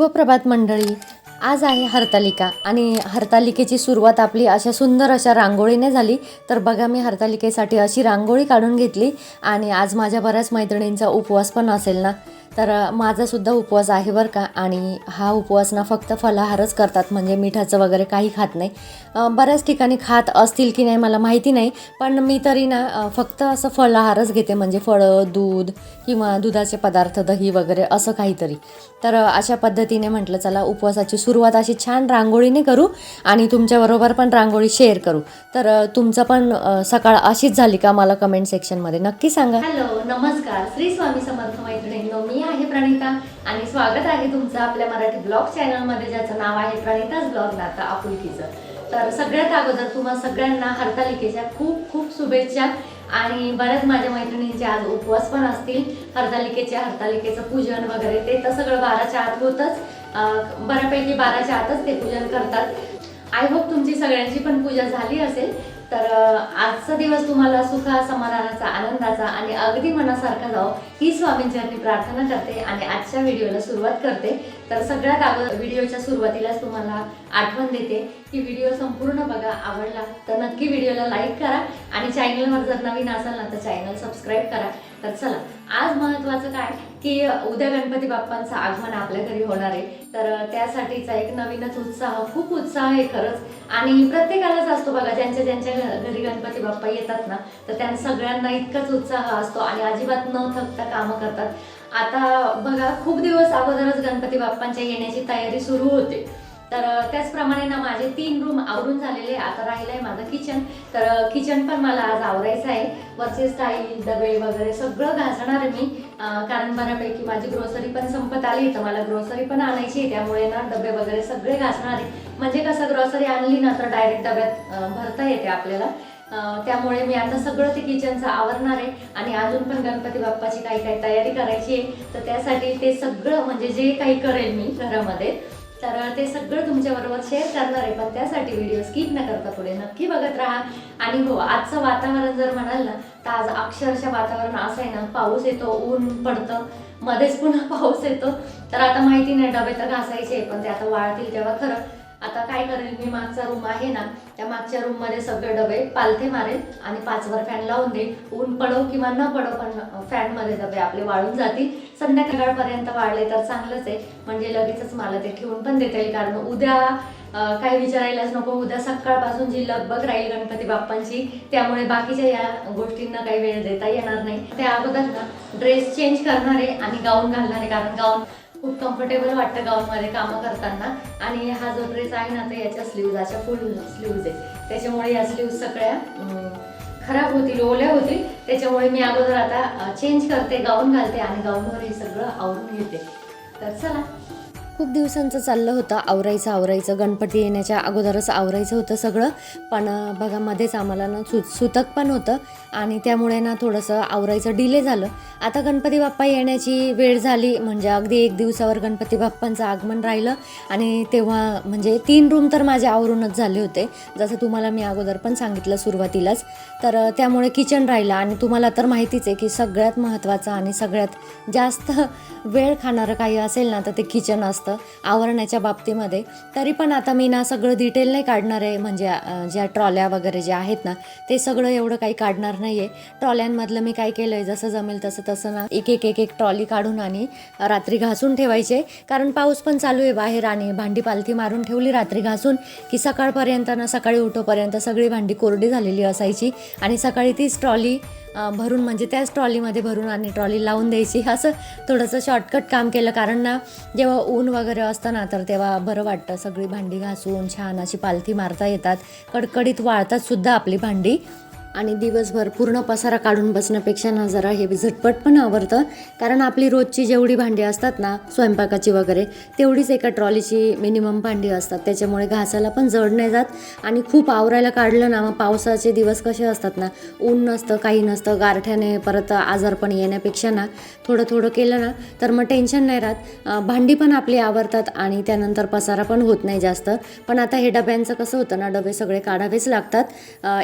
शुभप्रभात मंडळी. आज आहे हरतालिका आणि हरतालिकेची सुरुवात आपली अशा सुंदर अशा रांगोळीने झाली. तर बघा, मी हरतालिकेसाठी अशी रांगोळी काढून घेतली आणि आज माझ्या बऱ्याच मैत्रिणींचा उपवास पण असेल ना, तर माझासुद्धा उपवास आहे बरं का. आणि हा उपवास ना फक्त फलाहारच करतात, म्हणजे मिठाचं वगैरे काही खात नाही. बऱ्याच ठिकाणी खात असतील की नाही मला माहिती नाही, पण मी तरी ना फक्त असं फलाहारच घेते, म्हणजे फळं, दूध किंवा दुधाचे पदार्थ, दही वगैरे असं काहीतरी. तर अशा पद्धतीने म्हटलं चला उपवासाची सुरुवात अशी छान रांगोळीने करू आणि तुमच्याबरोबर पण रांगोळी शेअर करू. तर तुमचं पण सकाळ अशीच झाली का मला कमेंट सेक्शनमध्ये नक्की सांगा. हॅलो, नमस्कार, श्री स्वामी समर्थ मैत्रिणींनो. मी आहे प्रणिता आणि स्वागत आहे तुमचं आपल्या मराठी ब्लॉग चॅनलमध्ये, ज्याचं नाव आहे प्रणिताज ब्लॉग नाता आपुलकीचं. तर सगळ्यात अगोदर तुम्हा सगळ्यांना हरतालिकेच्या खूप खूप शुभेच्छा. आणि बऱ्याच माझ्या मैत्रिणींचे आज उपवास पण असतील, हरतालिकेचं पूजन वगैरे ते तर सगळं 12च्या आत होतंच. बऱ्यापैकी 12च्या आतच ते पूजन करतात. आय होप तुमची सगळ्यांची पण पूजा झाली असेल. तर आजचा दिवस तुम्हाला सुख, समाधानाचा, आनंदाचा आणि अगदी मनासारखा जावो ही स्वामींचरणी प्रार्थना करते आणि आजच्या व्हिडिओला सुरुवात करते. तर सगळ्यात अगोदर व्हिडिओच्या सुरुवातीलाच तुम्हाला आठवण देते की व्हिडिओ संपूर्ण बघा. आवडला तर नक्की व्हिडिओला लाईक करा आणि चॅनलवर जर नवीन असाल ना तर चॅनल सबस्क्राईब करा. तर चला, आज महत्त्वाचं काय की उद्या गणपती बाप्पांचं आगमन आपल्या घरी होणार आहे. तर त्यासाठीचा एक नवीनच उत्साह, खूप उत्साह आहे खरंच. आणि प्रत्येकालाच असतो बघा, ज्यांच्या ज्यांच्या घरी गणपती बाप्पा येतात ना, तर त्यांना सगळ्यांना इतकाच उत्साह असतो आणि अजिबात न थकता कामं करतात. आता बघा, खूप दिवस अगोदरच गणपती बाप्पांच्या येण्याची तयारी सुरू होते. तर त्याचप्रमाणे ना माझे 3 रूम आवरून झालेले. आता राहिलं आहे माझं किचन. तर किचन पण मला आज आवरायचं आहे. वरचे स्टाईल, डबे वगैरे सगळं घासणार आहे मी, कारण बऱ्यापैकी माझी ग्रोसरी पण संपत आली, तर मला ग्रोसरी पण आणायची आहे. त्यामुळे ना डबे वगैरे सगळे घासणार आहे. म्हणजे कसं, ग्रोसरी आणली ना तर डायरेक्ट डब्यात भरता येते आपल्याला. त्यामुळे मी आता सगळं ते किचनचं आवरणार आहे. आणि अजून पण गणपती बाप्पाची काही तयारी करायची आहे. तर त्यासाठी ते सगळं म्हणजे जे काही करेल मी घरामध्ये, तर ते सगळं तुमच्याबरोबर शेअर करणार आहे. पण त्यासाठी व्हिडिओ स्किप न करता पुढे नक्की बघत राहा. आणि हो, आजचं वातावरण जर म्हणाल ना तर आज अक्षरशः वातावरण असं आहे ना, पाऊस येतो, ऊन पडतं, मध्येच पुन्हा पाऊस येतो. तर आता माहिती नाही, डबे तर घासायचे पण ते आता वाळतील तेव्हा खरं. आता काय करेल मी, मागचा रूम आहे ना, त्या मागच्या रूममध्ये सगळे डबे पालथे मारेल आणि 5वर फॅन लावून देईल. ऊन पडो किंवा न पडो, पण फॅनमध्ये डबे आपले वाळून जातील. संध्याकाळपर्यंत वाळले तर चांगलंच आहे, म्हणजे लगेचच मला ते ठेवून पण देता येईल. कारण उद्या काही विचारायलाच नको, उद्या सकाळपासून जी लगबग राहील गणपती बाप्पांची, त्यामुळे बाकीच्या या गोष्टींना काही वेळ देता येणार नाही. त्या अगोदर ना ड्रेस चेंज करणार आहे आणि गाऊन घालणार आहे, कारण गाऊन खूप कम्फर्टेबल वाटतं गाऊनमध्ये कामं करताना. आणि हा जो ड्रेस आहे ना तर याच्या स्लीव्ज अशा फुल स्लीव्ज आहे, त्याच्यामुळे या स्लीव्ज सगळ्या खराब होतील, ओल्या होतील. त्याच्यामुळे मी अगोदर आता चेंज करते, गाऊन घालते आणि गाऊनवर हे सगळं आवरून घेते. तर चला, खूप दिवसांचं चाललं होतं आवरायचं. गणपती येण्याच्या अगोदरच आवरायचं होतं सगळं. पण बघा, मध्येच आम्हाला ना सुतक पण होतं आणि त्यामुळे ना थोडंसं आवरायचं डिले झालं. आता गणपती बाप्पा येण्याची वेळ झाली, म्हणजे अगदी 1 दिवसावर गणपती बाप्पांचं आगमन राहिलं. आणि तेव्हा म्हणजे 3 रूम तर माझे आवरूनच झाले होते, जसं तुम्हाला मी अगोदर पण सांगितलं सुरुवातीलाच. तर त्यामुळे किचन राहिलं. आणि तुम्हाला तर माहितीच आहे की सगळ्यात महत्त्वाचं आणि सगळ्यात जास्त वेळ खाणारं काही असेल ना तर ते किचन असतं आवरण्याच्या बाबतीमध्ये. तरी पण आता मी ना सगळं डिटेल नाही काढणार आहे, म्हणजे ज्या ट्रॉल्या वगैरे ज्या आहेत ना ते सगळं एवढं काही काढणार नाही आहे. ट्रॉल्यांमधलं मी काय केलं आहे, जसं जमेल तसं ना एक ट्रॉली काढून आणि रात्री घासून ठेवायचे, कारण पाऊस पण चालू आहे बाहेर. आणि भांडी पालथी मारून ठेवली रात्री घासून की सकाळपर्यंत ना, सकाळी उठोपर्यंत सगळी भांडी कोरडी झालेली असायची. आणि सकाळी तीच ट्रॉली भरून, म्हणजे त्याच ट्रॉलीमध्ये भरून आणि ट्रॉली लावून द्यायची. असं थोडंसं शॉर्टकट काम केलं, कारण ना जेव्हा ऊन वगैरे असतं ना तर तेव्हा बरं वाटतं. सगळी भांडी घासून छान अशी पालथी मारता येतात, कडकडीत वाळतात सुद्धा आपली भांडी. आणि दिवसभर पूर्ण पसारा काढून बसण्यापेक्षा ना जरा हे झटपट पण आवडतं, कारण आपली रोजची जेवढी भांडी असतात ना स्वयंपाकाची वगैरे, तेवढीच एका ट्रॉलीची मिनिमम भांडी असतात. त्याच्यामुळे घासायला पण जड नाही जात. आणि खूप आवरायला काढलं ना, मग पावसाचे दिवस कसे असतात ना, ऊन नसतं, काही नसतं, गारठ्याने परत आजारपण येण्यापेक्षा ना थोडं केलं ना तर मग टेन्शन नाही राहत. भांडी पण आपली आवरतात आणि त्यानंतर पसारा पण होत नाही जास्त. पण आता हे डब्यांचं कसं होतं ना, डबे सगळे काढावेच लागतात,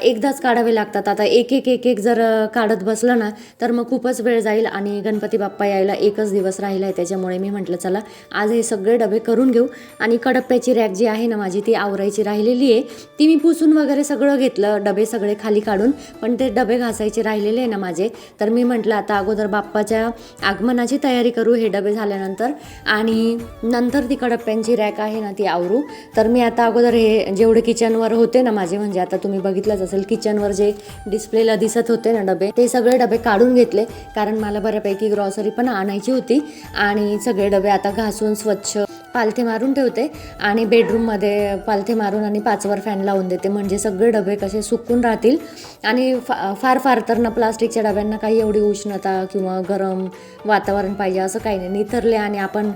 एकदाच काढावे लागतात. लागतात. आता एक एक एक एक जर काढत बसलं ना तर मग खूपच वेळ जाईल आणि गणपती बाप्पा यायला एकच दिवस राहिला आहे. त्याच्यामुळे मी म्हटलं चला आज हे सगळे डबे करून घेऊ. आणि कडप्प्याची रॅक जी आहे ना माझी ती आवरायची राहिलेली आहे, ती मी पुसून वगैरे सगळं घेतलं, डबे सगळे खाली काढून, पण ते डबे घासायचे राहिलेले आहे ना माझे. तर मी म्हटलं आता अगोदर बाप्पाच्या आगमनाची तयारी करू हे डबे झाल्यानंतर, आणि नंतर ती कडप्प्यांची रॅक आहे ना ती आवरू. तर मी आता अगोदर हे जेवढे किचनवर होते ना माझे, म्हणजे आता तुम्ही बघितलंच असेल किचनवर जे डिस्प्लेला दिसत होते ना डबे, ते सगळे डबे काढून घेतले, कारण मला बऱ्यापैकी ग्रॉसरी पण आणायची होती. आणि सगळे डबे आता घासून स्वच्छ पालथे मारून ठेवते आणि बेडरूममध्ये पालथे मारून आणि 5वर फॅन लावून देते, म्हणजे सगळे डबे कसे सुकून राहतील. आणि फार फार तर ना प्लास्टिकच्या डब्यांना काही एवढी उष्णता किंवा गरम वातावरण पाहिजे असं काही नाही. निथरले आणि आपण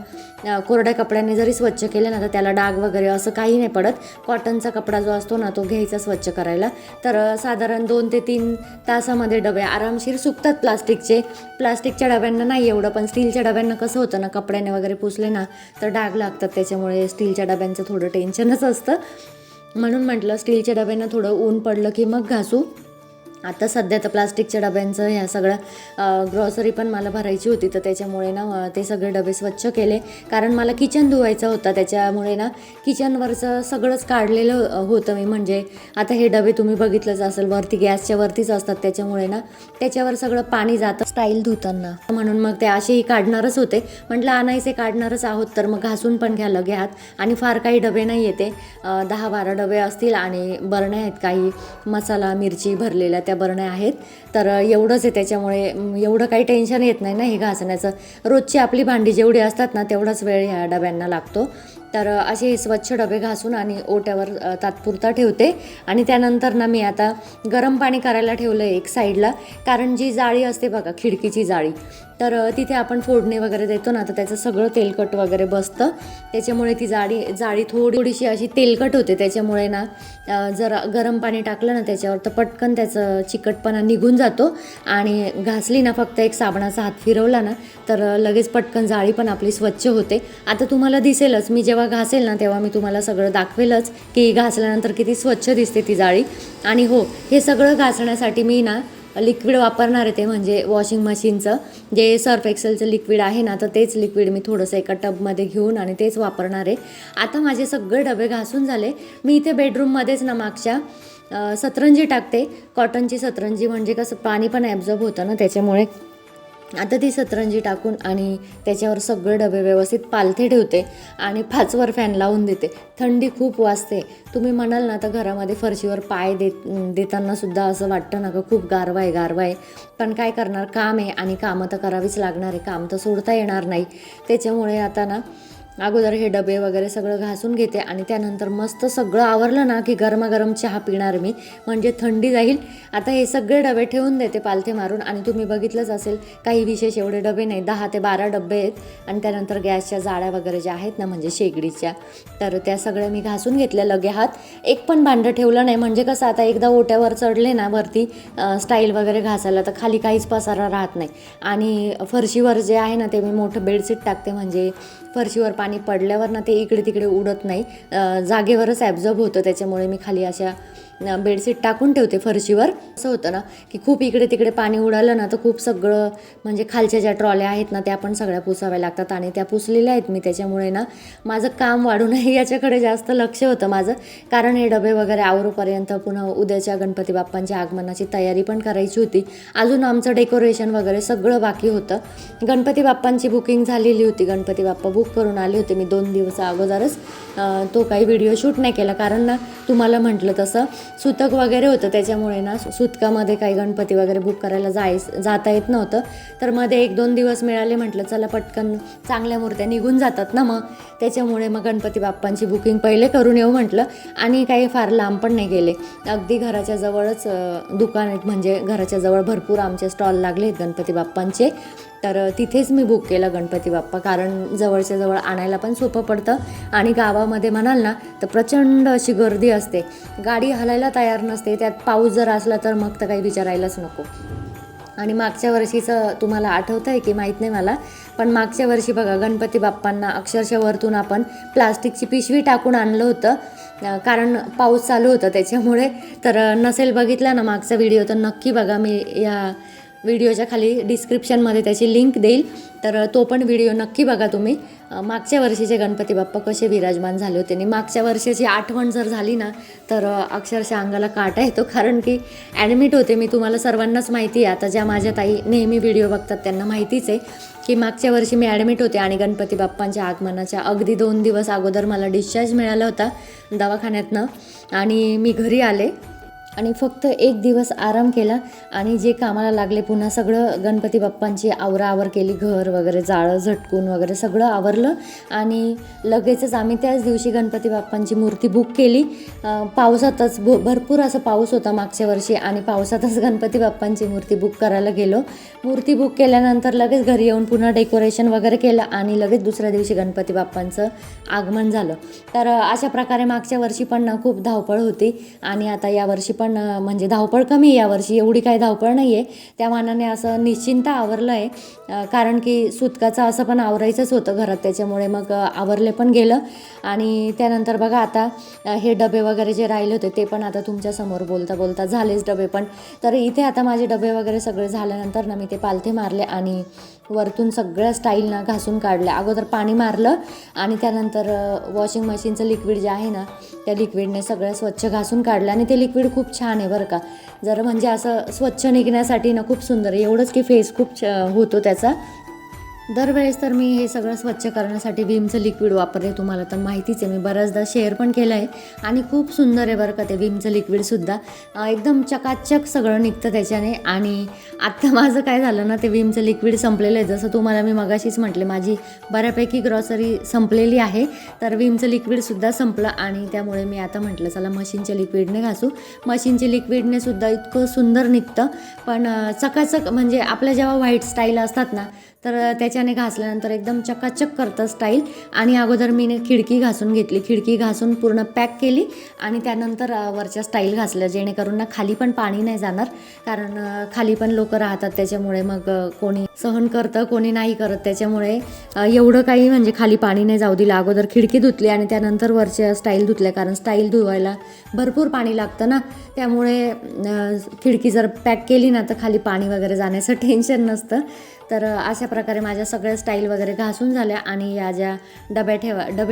कोरड्या कपड्याने जरी स्वच्छ केले ना तर त्याला डाग वगैरे असं काही नाही पडत. कॉटनचा कपडा जो असतो ना तो घ्यायचा स्वच्छ करायला, तर साधारण 2 ते 3 तासामध्ये डबे आरामशीर सुकतात. प्लास्टिकच्या डब्यांना नाही एवढं, पण स्टीलच्या डब्यांना कसं होतं ना कपड्याने वगैरे पुसले ना तर डाग लागतात, त्याच्यामुळे स्टीलच्या डब्यांचं थोडं टेन्शनच असतं. म्हणून म्हटलं स्टीलच्या डब्यांना थोडं ऊन पडलं की मग घासू. आता सध्या तर प्लास्टिकच्या डब्यांचं ह्या सगळ्या ग्रॉसरी पण मला भरायची होती, तर त्याच्यामुळे ना ते सगळे डबे स्वच्छ केले, कारण मला किचन धुवायचं होतं. त्याच्यामुळे ना किचनवरचं सगळंच काढलेलं होतं मी. म्हणजे आता हे डबे तुम्ही बघितलंच असेल वरती गॅसच्या वरतीच असतात, त्याच्यामुळे ना त्याच्यावर सगळं पाणी जातं स्टाईल धुताना, म्हणून मग ते असेही काढणारच होते. म्हटलं आणायचे काढणारच आहोत तर मग घासून पण घ्या लगे हात. आणि फार काही डबे नाही येते, 10-12 डबे असतील आणि बरण्या आहेत, काही मसाला मिरची भरलेल्या त्या बरण्या आहेत. तर एवढंच आहे, त्याच्यामुळे एवढं काही टेन्शन येत नाही ना हे घासण्याचं. रोजची आपली भांडी जेवढी असतात ना तेवढाच वेळ ह्या डब्यांना लागतो. तर असे हे स्वच्छ डबे घासून आणि ओट्यावर तात्पुरता ठेवते. आणि त्यानंतर ना मी आता गरम पाणी करायला ठेवलं आहे एक साईडला, कारण जी जाळी असते बघा खिडकीची जाळी, तर तिथे आपण फोडणी वगैरे देतो ना तर त्याचं सगळं तेलकट वगैरे बसतं, त्याच्यामुळे ती जाळी थोडीशी अशी तेलकट होते. त्याच्यामुळे ना जर गरम पाणी टाकलं ना त्याच्यावर तर पटकन त्याचं चिकटपणा निघून जातो. आणि घासली ना फक्त एक साबणाचा हात फिरवला ना तर लगेच पटकन जाळी पण आपली स्वच्छ होते. आता तुम्हाला दिसेलच, मी जेव्हा घासेल ना तेव्हा मी तुम्हाला सगळं दाखवेलच की घासल्यानंतर किती स्वच्छ दिसते ती जाळी. आणि हो, हे सगळं घासण्यासाठी मी ना लिक्विड वापरणार आहे, ते म्हणजे वॉशिंग मशीनचं जे सर्फ एक्सेलचं लिक्विड आहे ना, तर तेच लिक्विड मी थोडंसं एका टबमध्ये घेऊन आणि तेच वापरणार आहे. आता माझे सगळे डबे घासून झाले. मी इथे बेडरूममध्येच ना मागच्या सतरंजी टाकते, कॉटनची सतरंजी, म्हणजे कसं पाणी पण ॲब्झॉर्ब होतं ना त्याच्यामुळे. आता ती सतरंजी टाकून आणि त्याच्यावर सगळे डबे व्यवस्थित पालथे ठेवते आणि 5वर फॅन लावून देते. थंडी खूप वाजते, तुम्ही म्हणाल ना तर घरामध्ये फरशीवर पाय देताना सुद्धा असं वाटतं ना का खूप गारवा आहे. पण काय करणार, काम आहे आणि कामं तर करावीच लागणार आहे, काम तर सोडता येणार नाही. त्याच्यामुळे आता ना अगोदर हे डबे वगैरे सगळं घासून घेते आणि त्यानंतर मस्त सगळं आवरलं ना की गरमागरम चहा पिणार मी, म्हणजे थंडी जाईल. आता हे सगळे डबे ठेवून देते पालथे मारून. आणि तुम्ही बघितलंच असेल काही विशेष एवढे डबे नाही, 10 ते 12 डबे आहेत. आणि त्यानंतर गॅसच्या जाळ्या वगैरे ज्या आहेत ना म्हणजे शेगडीच्या, तर त्या सगळ्या मी घासून घेतल्या लगे हात. एक पण भांडं ठेवलं नाही, म्हणजे कसं आता एकदा ओट्यावर चढले ना वरती स्टाईल वगैरे घासायला तर खाली काहीच पसारा राहत नाही. आणि फरशीवर जे आहे ना ते मी मोठं बेडशीट टाकते, म्हणजे फरशीवर पाणी पडल्यावर ना ते इकडे तिकडे उडत नाही, जागेवरच ॲब्झॉर्ब होतं. त्याच्यामुळे मी खाली अशा बेडशीट टाकून ठेवते फरशीवर. असं होतं ना की खूप इकडे तिकडे पाणी उडालं ना तर खूप सगळं, म्हणजे खालच्या ज्या ट्रॉल्या आहेत ना त्या पण सगळ्या पुसाव्या लागतात आणि त्या पुसलेल्या आहेत मी. त्याच्यामुळे ना माझं काम वाढू नये याच्याकडे जास्त लक्ष होतं माझं, कारण हे डबे वगैरे आवरूपर्यंत पुन्हा उद्याच्या गणपती बाप्पांच्या आगमनाची तयारी पण करायची होती. अजून आमचं डेकोरेशन वगैरे सगळं बाकी होतं. गणपती बाप्पांची बुकिंग झालेली होती, गणपती बाप्पा बुक करून आले होते मी 2 दिवस अगोदरच. तो काही व्हिडिओ शूट नाही केला, कारण ना तुम्हाला म्हटलं तसं सुतक वगैरे होतं, त्याच्यामुळे ना सुतकामध्ये काही गणपती वगैरे बुक करायला जाता येत नव्हतं. तर मध्ये 1-2 दिवस मिळाले, म्हटलं चला पटकन चांगल्या मूर्त्या निघून जातात ना, मग त्याच्यामुळे मग गणपती बाप्पांची बुकिंग पहिले करून येऊ म्हटलं. आणि काही फार लांब पण नाही गेले, अगदी घराच्या जवळच दुकान आहेत, म्हणजे घराच्या जवळ भरपूर आमचे स्टॉल लागले आहेत गणपती बाप्पांचे. तर तिथेच मी बुक केलं गणपती बाप्पा, कारण जवळच्या जवळ आणायला पण सोपं पडतं. आणि गावामध्ये म्हणाल ना तर प्रचंड अशी गर्दी असते, गाडी हलायला तयार नसते, त्यात पाऊस जर असला तर मग तर काही विचारायलाच नको. आणि मागच्या वर्षीचं तुम्हाला आठवतं आहे की माहीत नाही मला, पण मागच्या वर्षी बघा गणपती बाप्पांना अक्षरशः वरतून आपण प्लास्टिकची पिशवी टाकून आणलं होतं. कारण पाऊस चालू होता त्याच्यामुळे. तर नसेल बघितला ना मागचा व्हिडिओ तर नक्की बघा, मी या व्हिडिओच्या खाली डिस्क्रिप्शनमध्ये त्याची लिंक देईल, तर तो पण व्हिडिओ नक्की बघा तुम्ही. मागच्या वर्षीचे गणपती बाप्पा कसे विराजमान झाले होते आणि मागच्या वर्षाची आठवण जर झाली ना तर अक्षरशः अंगाला काटा येतो, कारण की ॲडमिट होते मी. तुम्हाला सर्वांनाच माहिती आहे, आता ज्या माझ्या ताई नेहमी व्हिडिओ बघतात त्यांना माहितीच आहे की मागच्या वर्षी मी ॲडमिट होते आणि गणपती बाप्पांच्या आगमनाच्या अगदी 2 दिवस अगोदर मला डिस्चार्ज मिळाला होता दवाखान्यातनं आणि मी घरी आले आणि फक्त 1 दिवस आराम केला आणि जे कामाला लागले पुन्हा सगळं गणपती बाप्पांची आवराआवर केली, घर वगैरे जाळं झटकून वगैरे सगळं आवरलं आणि लगेचच आम्ही त्याच दिवशी गणपती बाप्पांची मूर्ती बुक केली. पावसातच भरपूर असं पाऊस होता मागच्या वर्षी आणि पावसातच गणपती बाप्पांची मूर्ती बुक करायला गेलो. मूर्ती बुक केल्यानंतर लगेच घरी येऊन पुन्हा डेकोरेशन वगैरे केलं आणि लगेच दुसऱ्या दिवशी गणपती बाप्पांचं आगमन झालं. तर अशा प्रकारे मागच्या वर्षी पण खूप धावपळ होती आणि आता यावर्षी पण म्हणजे धावपळ कमी आहे यावर्षी, एवढी काही धावपळ नाही आहे. त्या मानाने असं निश्चिंत आवरलं आहे, कारण की सुतकाचं असं पण आवरायचंच होतं घरात, त्याच्यामुळे मग आवरले पण गेलं. आणि त्यानंतर बघा आता हे डबे वगैरे जे राहिले होते ते पण आता तुमच्यासमोर बोलता बोलता झालेच डबे पण. तर इथे आता माझे डबे वगैरे सगळे झाल्यानंतर ना मी ते पालथे मारले आणि वरतून सगळ्या स्टाईलना घासून काढल्या. अगोदर पाणी मारलं आणि त्यानंतर वॉशिंग मशीनचं लिक्विड जे आहे ना त्या लिक्विडने सगळं स्वच्छ घासून काढलं आणि ते लिक्विड खूप छान आहे बरं का. जर म्हणजे असं स्वच्छ निघण्यासाठी ना खूप सुंदर आहे. एवढंच की फेस खूप होतो त्याचा. दरवेळेस तर मी हे सगळं स्वच्छ करण्यासाठी विमचं लिक्विड वापरते, तुम्हाला तर माहितीच आहे, मी बऱ्याचदा शेअर पण केलं आहे आणि खूप सुंदर आहे बरं का ते विमचं लिक्विडसुद्धा. एकदम चकाचक सगळं निघतं त्याच्याने. आणि आत्ता माझं काय झालं ना, ते विमचं लिक्विड संपलेलं आहे. जसं तुम्हाला मी मगाशीच म्हटले माझी बऱ्यापैकी ग्रॉसरी संपलेली आहे, तर विमचं लिक्विडसुद्धा संपलं आणि त्यामुळे मी आता म्हटलं चला मशीनच्या लिक्विडने घासू. मशीनच्या लिक्विडने सुद्धा इतकं सुंदर निघतं, पण चकाचक म्हणजे आपल्या जेव्हा व्हाईट स्टाईल असतात ना तर त्याच्याने घासल्यानंतर एकदम चकाचक करतं स्टाईल. आणि अगोदर मी खिडकी घासून घेतली, खिडकी घासून पूर्ण पॅक केली आणि त्यानंतर वरच्या स्टाईल घासल्या, जेणेकरून ना खाली पण पाणी नाही जाणार, कारण खाली पण लोक राहतात त्याच्यामुळे मग कोणी सहन करतं कोणी नाही करत, त्याच्यामुळे एवढं काही म्हणजे खाली पाणी नाही जाऊ दिलं. अगोदर खिडकी धुतली आणि त्यानंतर वरच्या स्टाईल धुतल्या, कारण स्टाईल धुवायला भरपूर पाणी लागतं ना, त्यामुळे खिडकी जर पॅक केली ना तर खाली पाणी वगैरे जाण्याचं टेन्शन नसतं. तर अशा प्रकारे माझ्या सगळ्या स्टाईल वगैरे घासून झाल्या आणि या ज्या डबे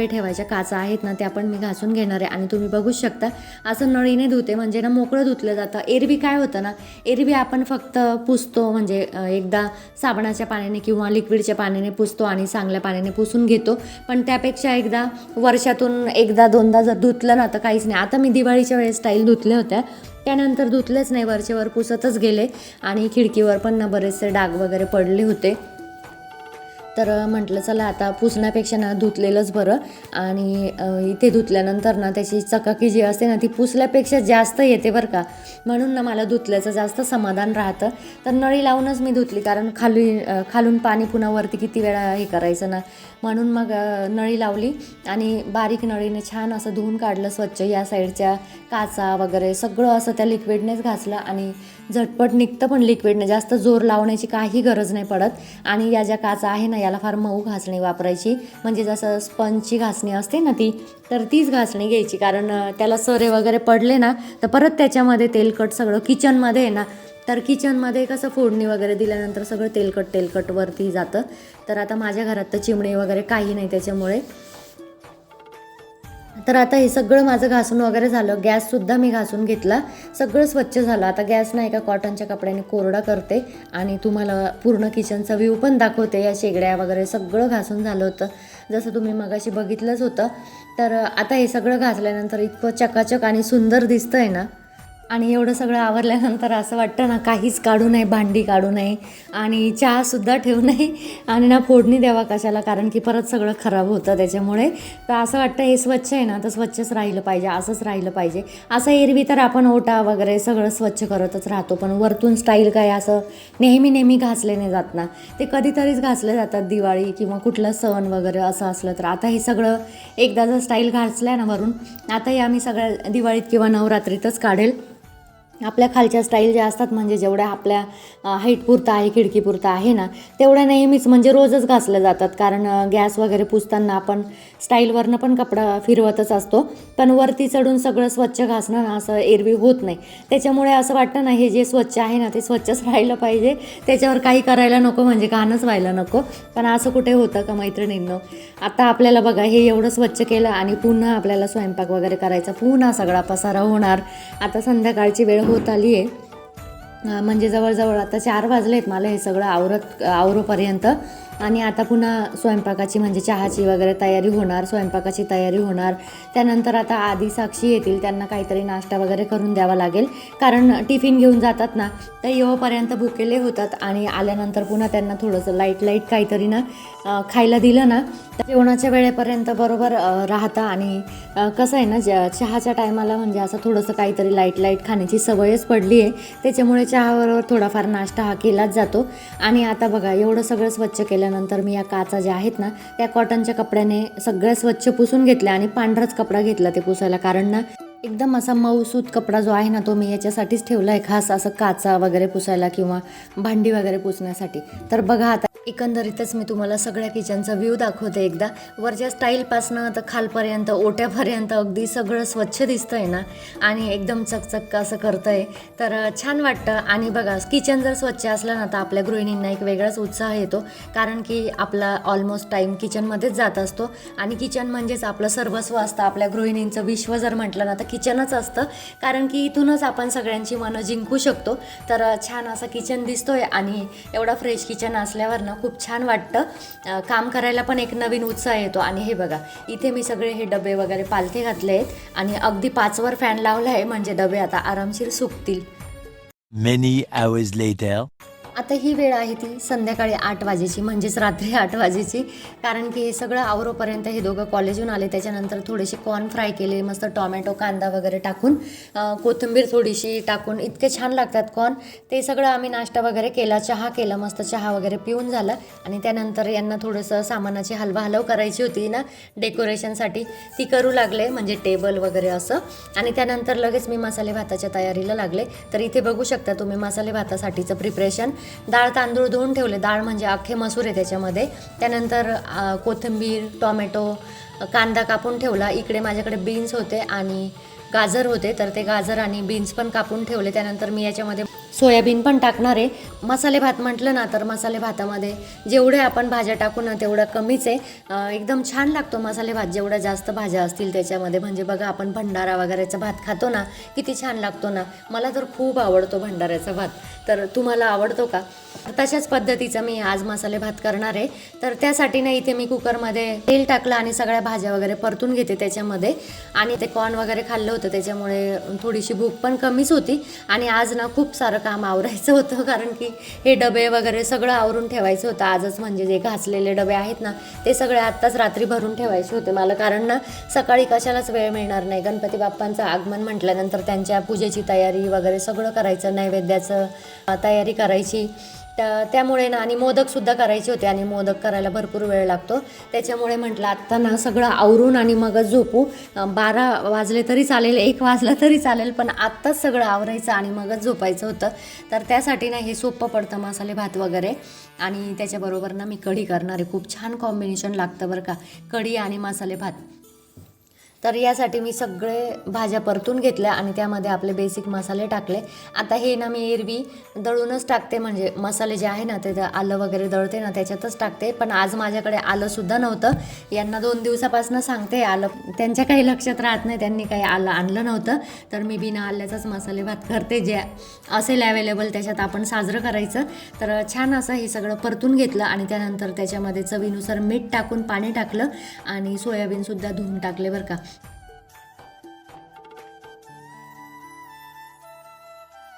ठेवायच्या काचा आहेत ना त्या पण मी घासून घेणार आहे. आणि तुम्ही बघू शकता असं नळीने धुते म्हणजे ना मोकळं धुतलं जातं. एरवी काय होतं ना, एरवी आपण फक्त पुसतो म्हणजे एकदा साबणाच्या पाण्याने किंवा लिक्विडच्या पाण्याने पुसतो आणि चांगल्या पाण्याने पुसून घेतो, पण त्यापेक्षा एकदा वर्षातून एकदा दोनदा जर धुतलं ना तर काहीच नाही. आता मी दिवाळीच्या वेळेस स्टाईल धुतल्या होत्या, त्यानंतर धुतलेच नाही, वरचेवर पुसतच गेले आणि खिडकीवर पण ना बरेचसे डाग वगैरे पडले होते. तर म्हटलं चला आता पुसण्यापेक्षा ना धुतलेलंच बरं. आणि इथे धुतल्यानंतर ना त्याची चकाकी जी असते ना ती पुसल्यापेक्षा जास्त येते बरं का, म्हणून ना मला धुतल्याचं जास्त समाधान राहतं. तर नळी लावूनच मी धुतली, कारण खालून पाणी पुन्हा वरती किती वेळा हे करायचं ना, म्हणून मग नळी लावली आणि बारीक नळीने छान असं धुवून काढलं स्वच्छ. या साईडच्या काचा वगैरे सगळं असं त्या लिक्विडनेच घासलं आणि झटपट निघतं पण लिक्विडने, जास्त जोर लावण्याची काही गरज नाही पडत. आणि या ज्या काचा आहे ना याला फार मऊ घासणी वापरायची, म्हणजे जसं स्पंजची घासणी असते ना ती, तर तीच घासणी घ्यायची, कारण त्याला सरे वगैरे पडले ना तर परत त्याच्यामध्ये तेलकट सगळं किचनमध्ये आहे ना, तर किचनमध्ये कसं फोडणी वगैरे दिल्यानंतर सगळं तेलकट वरती जातं. तर आता माझ्या घरात तर चिमणी वगैरे काही नाही त्याच्यामुळे. तर आता हे सगळं माझं घासून वगैरे झालं. गॅससुद्धा मी घासून घेतला, सगळं स्वच्छ झालं. आता गॅस नाही का कॉटनच्या कपड्याने कोरडा करते आणि तुम्हाला पूर्ण किचनचा व्ह्यू पण दाखवते. या शेगड्या वगैरे सगळं घासून झालं होतं, जसं तुम्ही मगाशी बघितलंच होतं. तर आता हे सगळं घासल्यानंतर इतकं चकाचक आणि सुंदर दिसतं आहे ना. आणि एवढं सगळं आवरल्यानंतर असं वाटतं ना काहीच काढू नये, भांडी काढू नये आणि चहासुद्धा ठेवू नये आणि ना फोडणी द्यावा कशाला, कारण की परत सगळं खराब होतं त्याच्यामुळे. तर असं वाटतं हे स्वच्छ आहे ना तर स्वच्छच राहिलं पाहिजे, असंच राहिलं पाहिजे. असं एरवी तर आपण ओटा वगैरे सगळं स्वच्छ करतच राहतो, पण वरतून स्टाईल काय असं नेहमी घासले नाही जात ना, ते कधीतरीच घासले जातात दिवाळी किंवा कुठलं सण वगैरे असं असलं तर. आता हे सगळं एकदा जर स्टाईल घासल्या ना वरून, आता हे आम्ही सगळ्या दिवाळीत किंवा नवरात्रीतच काढेल. आपल्या खालच्या स्टाईल ज्या असतात म्हणजे जेवढ्या आपल्या हाईटपुरता आहे, खिडकीपुरता आहे ना, तेवढ्या नेहमीच म्हणजे रोजच घासल्या जातात. कारण गॅस वगैरे पुसताना आपण स्टाईलवरनं पण कपडा फिरवतच असतो, पण वरती चढून सगळं स्वच्छ घासणं ना असं एरवी होत नाही. त्याच्यामुळे असं वाटतं ना, हे जे स्वच्छ आहे ना ते स्वच्छच राहिलं पाहिजे, त्याच्यावर काही करायला नको, म्हणजे घाणच व्हायला नको. पण असं कुठे होतं का मैत्रिणींनो? आता आपल्याला बघा हे एवढं स्वच्छ केलं आणि पुन्हा आपल्याला स्वयंपाक वगैरे करायचा, पुन्हा सगळा पसारा होणार. आता संध्याकाळची वेळ होत आली आहे, म्हणजे जवळजवळ आता 4 वाजले आहेत मला हे सगळं आवरोपर्यंत. आणि आता पुन्हा स्वयंपाकाची म्हणजे चहाची वगैरे तयारी होणार, स्वयंपाकाची तयारी होणार. त्यानंतर आता आधी साक्षी येतील, त्यांना काहीतरी नाश्ता वगैरे करून द्यावा लागेल, कारण टिफिन घेऊन जातात ना, तर येऊपर्यंत भुकेले होतात आणि आल्यानंतर पुन्हा त्यांना थोडंसं लाईट काहीतरी ना खायला दिलं ना तर जेवणाच्या वेळेपर्यंत बरोबर राहता. आणि कसं आहे ना, चहाच्या टायमाला म्हणजे असं थोडंसं काहीतरी लाईट खाण्याची सवयच पडली आहे, त्याच्यामुळे चहाबरोबर थोडाफार नाश्ता हा केलाच जातो. आणि आता बघा एवढं सगळं स्वच्छ केल्यानंतर मी या काचा ज्या आहेत ना त्या कॉटनच्या कपड्याने सगळ्या स्वच्छ पुसून घेतल्या आणि पांढराच कपडा घेतला ते पुसायला, कारण ना एकदम असा मऊसूत कपडा जो आहे ना तो मी याच्यासाठीच ठेवला आहे, खास असं काचा वगैरे पुसायला किंवा भांडी वगैरे पुसण्यासाठी. तर बघा आता एकंदरीतच मी तुम्हाला सगळ्या किचनचा व्ह्यू दाखवते एकदा. वरच्या स्टाईलपासनं तर खालपर्यंत ओट्यापर्यंत अगदी सगळं स्वच्छ दिसतं आहे ना, आणि एकदम चकचक असं करतं आहे, तर छान वाटतं. आणि बघा किचन जर स्वच्छ असलं ना तर आपल्या गृहिणींना एक वेगळाच उत्साह येतो, कारण की आपला ऑलमोस्ट टाईम किचनमध्येच जात असतो आणि किचन म्हणजेच आपलं सर्वस्व असतं. आपल्या गृहिणींचं विश्व जर म्हटलं ना तर किचनच असतं, कारण की इथूनच आपण सगळ्यांची मनं जिंकू शकतो. तर छान असा किचन दिसतोय आणि एवढा फ्रेश किचन असल्यावर ना खूप छान वाटतं, काम करायला पण एक नवीन उत्साह येतो. आणि हे बघा इथे मी सगळे हे डबे वगैरे पालथे घातले आहेत आणि अगदी 5वर फॅन लावला आहे, म्हणजे डबे आता आरामशीर सुकतील. Many hours later. आता ही वेळ आहे ती संध्याकाळी 8 वाजेची, म्हणजेच रात्री 8 वाजेची, कारण की हे सगळं आवरोपर्यंत हे दोघं कॉलेजहून आले. त्याच्यानंतर थोडेसे कॉर्न फ्राय केले, मस्त टॉमॅटो कांदा वगैरे टाकून, कोथिंबीर थोडीशी टाकून, इतके छान लागतात कॉर्न. ते सगळं आम्ही नाश्ता वगैरे केला, चहा केला, मस्त चहा वगैरे पिऊन झालं. आणि त्यानंतर यांना थोडंसं सामानाची हलवाहलव करायची होती ना डेकोरेशनसाठी, ती करू लागले, म्हणजे टेबल वगैरे असं. आणि त्यानंतर लगेच मी मसाले भाताच्या तयारीला लागले. तर इथे बघू शकता तुम्ही मसाले भातासाठीचं प्रिपरेशन. डाळ तांदूळ धुवून ठेवले, डाळ म्हणजे अख्खे मसूर आहे त्याच्यामध्ये. त्यानंतर कोथिंबीर, टोमॅटो, कांदा कापून ठेवला. इकडे माझ्याकडे बीन्स होते आणि गाजर होते, तर ते गाजर आणि बीन्स पण कापून ठेवले. त्यानंतर मी याच्यामध्ये सोयाबीन पण टाकणार आहे. मसाले भात म्हटलं ना तर मसाले भातामध्ये जेवढे आपण भाज्या टाकू ना तेवढं कमीच आहे. एकदम छान लागतो मसाले भात जेवढ्या जास्त भाज्या असतील त्याच्यामध्ये. म्हणजे बघा आपण भंडारा वगैरेचा भात खातो ना, किती छान लागतो ना. मला तर खूप आवडतो भंडाऱ्याचा भात. तर तुम्हाला आवडतो का? तशाच पद्धतीचा मी आज मसाले भात करणार आहे. तर त्यासाठी ना इथे मी कुकरमध्ये तेल टाकलं आणि सगळ्या भाज्या वगैरे परतून घेते त्याच्यामध्ये. आणि ते कॉर्न वगैरे खाल्लं होतं त्याच्यामुळे थोडीशी भूक पण कमीच होती. आणि आज ना खूप सारं काम आवरायचं होतं, कारण की हे डबे वगैरे सगळं आवरून ठेवायचं होतं आजच. म्हणजे जे घासलेले डबे आहेत ना ते सगळे आत्ताच रात्री भरून ठेवायचे होते मला, कारण ना सकाळी कशालाच वेळ मिळणार नाही. गणपती बाप्पांचं आगमन म्हटल्यानंतर त्यांच्या पूजेची तयारी वगैरे सगळं करायचं, नैवेद्याचं तयारी करायची, त्यामुळे ना. आणि मोदकसुद्धा करायचे होते आणि मोदक करायला भरपूर वेळ लागतो, त्याच्यामुळे म्हटलं आत्ता ना सगळं आवरून आणि मगच झोपू. 12 वाजले तरी चालेल, 1 वाजला तरी चालेल, पण आत्ताच सगळं आवरायचं आणि मगच झोपायचं होतं. तर त्यासाठी ना हे सोपं पडतं मसाले भात वगैरे. आणि त्याच्याबरोबर ना मी कढी करणार आहे. खूप छान कॉम्बिनेशन लागतं बरं का, कढी आणि मसाले भात. तर यासाठी मी सगळे भाज्या परतून घेतल्या आणि त्यामध्ये आपले बेसिक मसाले टाकले. आता हे ना मी एरवी दळूनच टाकते, म्हणजे मसाले जे आहे ना ते आलं वगैरे दळते ना त्याच्यातच टाकते. पण आज माझ्याकडे आलंसुद्धा नव्हतं. यांना 2 दिवसापासून सांगते, आलं त्यांच्या काही लक्षात राहत नाही, त्यांनी काही आलं आणलं नव्हतं. तर मी बिना आल्याचाच मसाले भात करते, जे असेल अवेलेबल त्याच्यात आपण साजरं करायचं. तर छान असं हे सगळं परतून घेतलं आणि त्यानंतर त्याच्यामध्ये चवीनुसार मीठ टाकून पाणी टाकलं आणि सोयाबीनसुद्धा धुवून टाकले बरं का.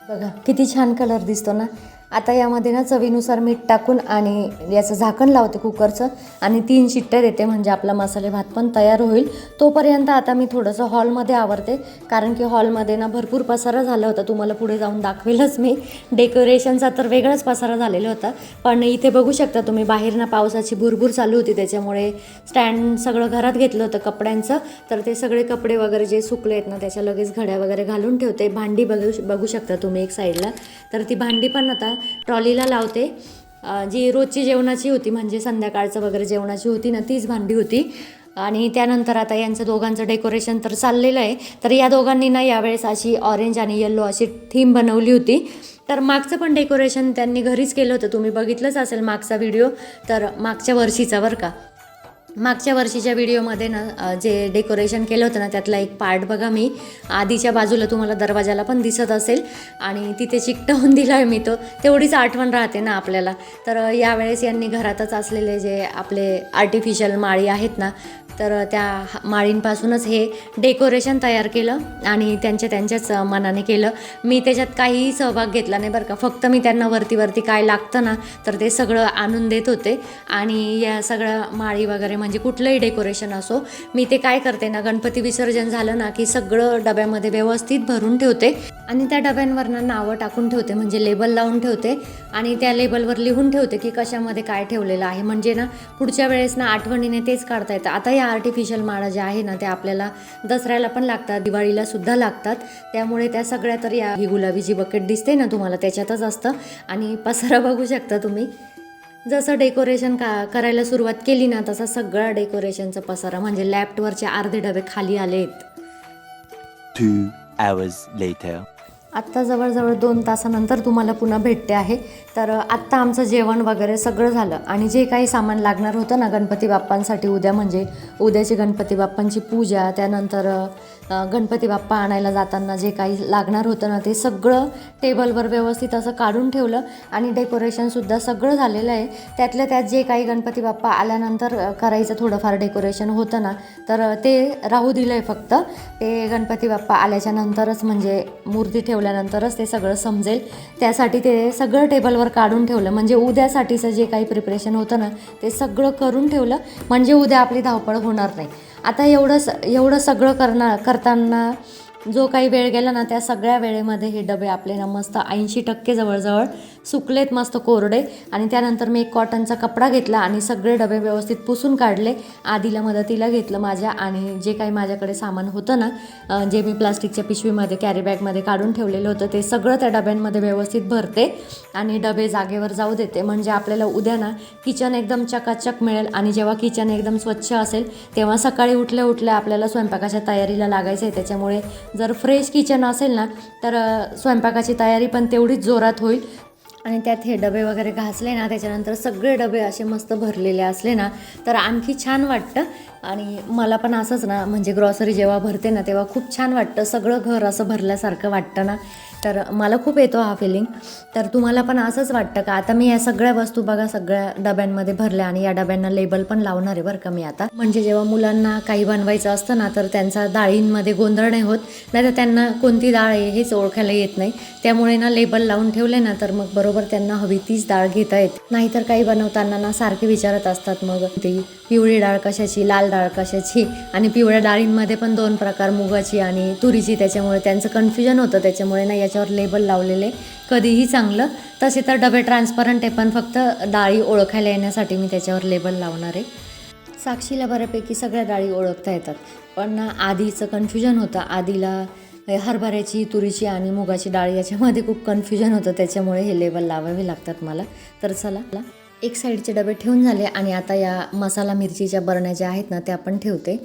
बघा किती छान कलर दिसतो ना. आता यामध्ये ना चवीनुसार मीठ टाकून आणि याचं झाकण लावते कुकरचं आणि 3 शिट्ट्या देते, म्हणजे आपला मसाले भात पण तयार होईल. तोपर्यंत आता मी थोडंसं हॉलमध्ये आवरते, कारण की हॉलमध्ये ना भरपूर पसारा झाला होता. तुम्हाला पुढे जाऊन दाखवेलच मी. डेकोरेशनचा तर वेगळाच पसारा झालेला होता, पण इथे बघू शकता तुम्ही बाहेर ना पावसाची भुरभुर चालू होती, त्याच्यामुळे स्टँड सगळं घरात घेतलं होतं कपड्यांचं. तर ते सगळे कपडे वगैरे जे सुकले आहेत ना त्याच्या लगेच घड्या वगैरे घालून ठेवते. भांडी बघू शकता तुम्ही एक साईडला. तर ती भांडी पण आता ट्रॉलीला लावते. जी रोजची जेवणाची होती, म्हणजे संध्याकाळचं वगैरे जेवणाची होती ना, तीच भांडी होती. आणि त्यानंतर आता यांचं दोघांचं डेकोरेशन तर चाललेलं आहे. तर या दोघांनी ना यावेळेस अशी ऑरेंज आणि येल्लो अशी थीम बनवली होती. तर मागचं पण डेकोरेशन त्यांनी घरीच केलं होतं, तुम्ही बघितलंच असेल मागचा व्हिडिओ. तर मागच्या वर्षीचा बरं का, मागच्या वर्षीच्या व्हिडिओमध्ये ना जे डेकोरेशन केलं होतं ना त्यातला एक पार्ट बघा. मी आधीच्या बाजूला तुम्हाला दरवाजाला पण दिसत असेल आणि तिथे चिकटवून दिला आहे मी तो. तेवढीच आठवण राहते ना आपल्याला. तर यावेळेस यांनी घरातच असलेले जे आपले आर्टिफिशियल माळी आहेत ना, तर त्या माळींपासूनच हे डेकोरेशन तयार केलं आणि त्यांच्याच मनाने केलं. मी त्याच्यात काहीही सहभाग घेतला नाही बरं का. फक्त मी त्यांना वरती काय लागतं ना तर ते सगळं आणून देत होते. आणि या सगळ्या माळी वगैरे म्हणजे कुठलंही डेकोरेशन असो, मी ते काय करते ना, गणपती विसर्जन झालं ना की सगळं डब्यामध्ये व्यवस्थित भरून ठेवते आणि त्या डब्यांवरनं नावं टाकून ठेवते, म्हणजे लेबल लावून ठेवते आणि त्या लेबलवर लिहून ठेवते की कशामध्ये काय ठेवलेलं आहे, म्हणजे ना पुढच्या वेळेस ना आठवणीने तेच काढता येतं. आता या आर्टिफिशियल माळा ज्या आहे ना त्या आपल्याला दसऱ्याला पण लागतात, दिवाळीला सुद्धा लागतात. त्यामुळे त्या सगळ्या तर ही गुलाबी जी बकेट दिसते ना तुम्हाला त्याच्यातच असतं. आणि पसारा बघू शकता तुम्ही. जसं डेकोरेशन करायला सुरुवात केली ना तसा सगळा डेकोरेशनचा पसारा म्हणजे लॅपटॉपवरचे अर्धे डबे खाली आले आहेत. 2 hours later. आत्ता जवळजवळ 2 तासानंतर तुम्हाला पुन्हा भेटते आहे. तर आत्ता आमचं जेवण वगैरे सगळं झालं आणि जे काही सामान लागणार होतं ना गणपती बाप्पांसाठी उद्या, म्हणजे उद्याची गणपती बाप्पांची पूजा, त्यानंतर गणपती बाप्पा आणायला जाताना जे काही लागणार होतं ना ते सगळं टेबलवर व्यवस्थित असं काढून ठेवलं आणि डेकोरेशनसुद्धा सगळं झालेलं आहे. त्यातल्या त्यात जे काही गणपती बाप्पा आल्यानंतर करायचं थोडंफार डेकोरेशन होतं ना तर ते राहू दिलं आहे. फक्त ते गणपती बाप्पा आल्याच्या नंतरच, म्हणजे मूर्ती ठेवल्यानंतरच ते सगळं समजेल, त्यासाठी ते सगळं टेबलवर काढून ठेवलं. म्हणजे उद्यासाठीचं जे काही प्रिपरेशन होतं ना ते सगळं करून ठेवलं, म्हणजे उद्या आपली धावपळ होणार नाही. आता एवढं सगळं करताना जो काही वेळ गेला ना त्या सगळ्या वेळेमध्ये हे डबे आपले ना मस्त 80% जवळजवळ सुकलेत, मस्त कोरडे. आणि त्यानंतर मी एक कॉटनचा कपडा घेतला आणि सगळे डबे व्यवस्थित पुसून काढले. आधीला मदतीला घेतलं माझ्या, आणि जे काही माझ्याकडे सामान होतं ना जे मी प्लास्टिकच्या पिशवीमध्ये कॅरी बॅगमध्ये काढून ठेवलेलं होतं ते सगळं त्या डब्यांमध्ये व्यवस्थित भरते आणि डबे जागेवर जाऊ देते. म्हणजे आपल्याला उद्या ना किचन एकदम चकाचक मिळेल. आणि जेव्हा किचन एकदम स्वच्छ असेल तेव्हा सकाळी उठल्या आपल्याला स्वयंपाकाच्या तयारीला लागायचं आहे. त्याच्यामुळे जर फ्रेश किचन असेल ना तर स्वयंपाकाची तयारी पण तेवढीच जोरात होईल. आणि त्यात हे डबे वगैरे घासले ना त्याच्यानंतर सगळे डबे असे मस्त भरलेले असले ना तर आणखी छान वाटतं. आणि मला पण असंच ना, म्हणजे ग्रॉसरी जेव्हा भरते ना तेव्हा खूप छान वाटतं, सगळं घर असं भरल्यासारखं वाटतं ना. तर मला खूप येतो हा फिलिंग. तर तुम्हाला पण असंच वाटतं का? आता मी या सगळ्या वस्तू बघा सगळ्या डब्यांमध्ये भरल्या आणि या डब्यांना लेबल पण लावणार आहे बरं का मी आता. म्हणजे जेव्हा मुलांना काही बनवायचं असतं ना तर त्यांचा डाळींमध्ये गोंधळ नाही होत, नाही तर त्यांना कोणती डाळ आहे हेच ओळखायला येत नाही. त्यामुळे ना लेबल लावून ठेवले ना तर मग बरोबर त्यांना हवी तीच डाळ घेता येत. नाहीतर काही बनवताना ना सारखे विचारत असतात मग ती पिवळी डाळ कशाची, लाल डाळ कशाची. आणि पिवळ्या डाळींमध्ये पण 2 प्रकार, मुगाची आणि तुरीची, त्याच्यामुळे त्यांचं कन्फ्युजन होतं. त्याच्यामुळे ना याच्यावर लेबल लावलेले कधीही चांगलं. तसे तर डबे ट्रान्सपरंट आहे पण फक्त डाळी ओळखायला येण्यासाठी मी त्याच्यावर लेबल लावणार आहे. साक्षीला बऱ्यापैकी सगळ्या डाळी ओळखता येतात, पण आधीचं कन्फ्युजन होतं. आधीला हरभऱ्याची, तुरीची आणि मुगाची डाळ याच्यामध्ये खूप कन्फ्युजन होतं, त्याच्यामुळे हे लेबल लावावे लागतात मला. तर चला एक साईडचे डबे ठेवून झाले आणि आता या मसाला मिरचीच्या बरण्या ज्या आहेत ना त्या पण ठेवते.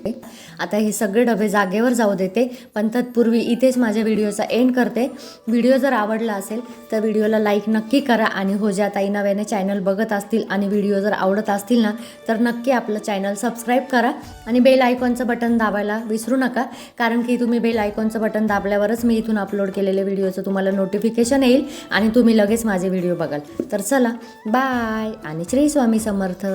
आता हे सगळे डबे जागेवर जाऊ देते, पण तत्पूर्वी इथेच माझ्या व्हिडिओचा एंड करते. व्हिडिओ जर आवडला असेल तर व्हिडिओला लाईक नक्की करा. आणि हो, ज्या ताई नव्याने चॅनल बघत असतील आणि व्हिडिओ जर आवडत असतील ना तर नक्की आपलं चॅनल सबस्क्राईब करा आणि बेल आयकॉनचं बटन दाबायला विसरू नका, कारण की तुम्ही बेल आयकॉनचं बटन दाबल्यावरच मी इथून अपलोड केलेल्या व्हिडिओचं तुम्हाला नोटिफिकेशन येईल आणि तुम्ही लगेच माझे व्हिडिओ बघाल. तर चला बाय आणि श्री स्वामी समर्थ.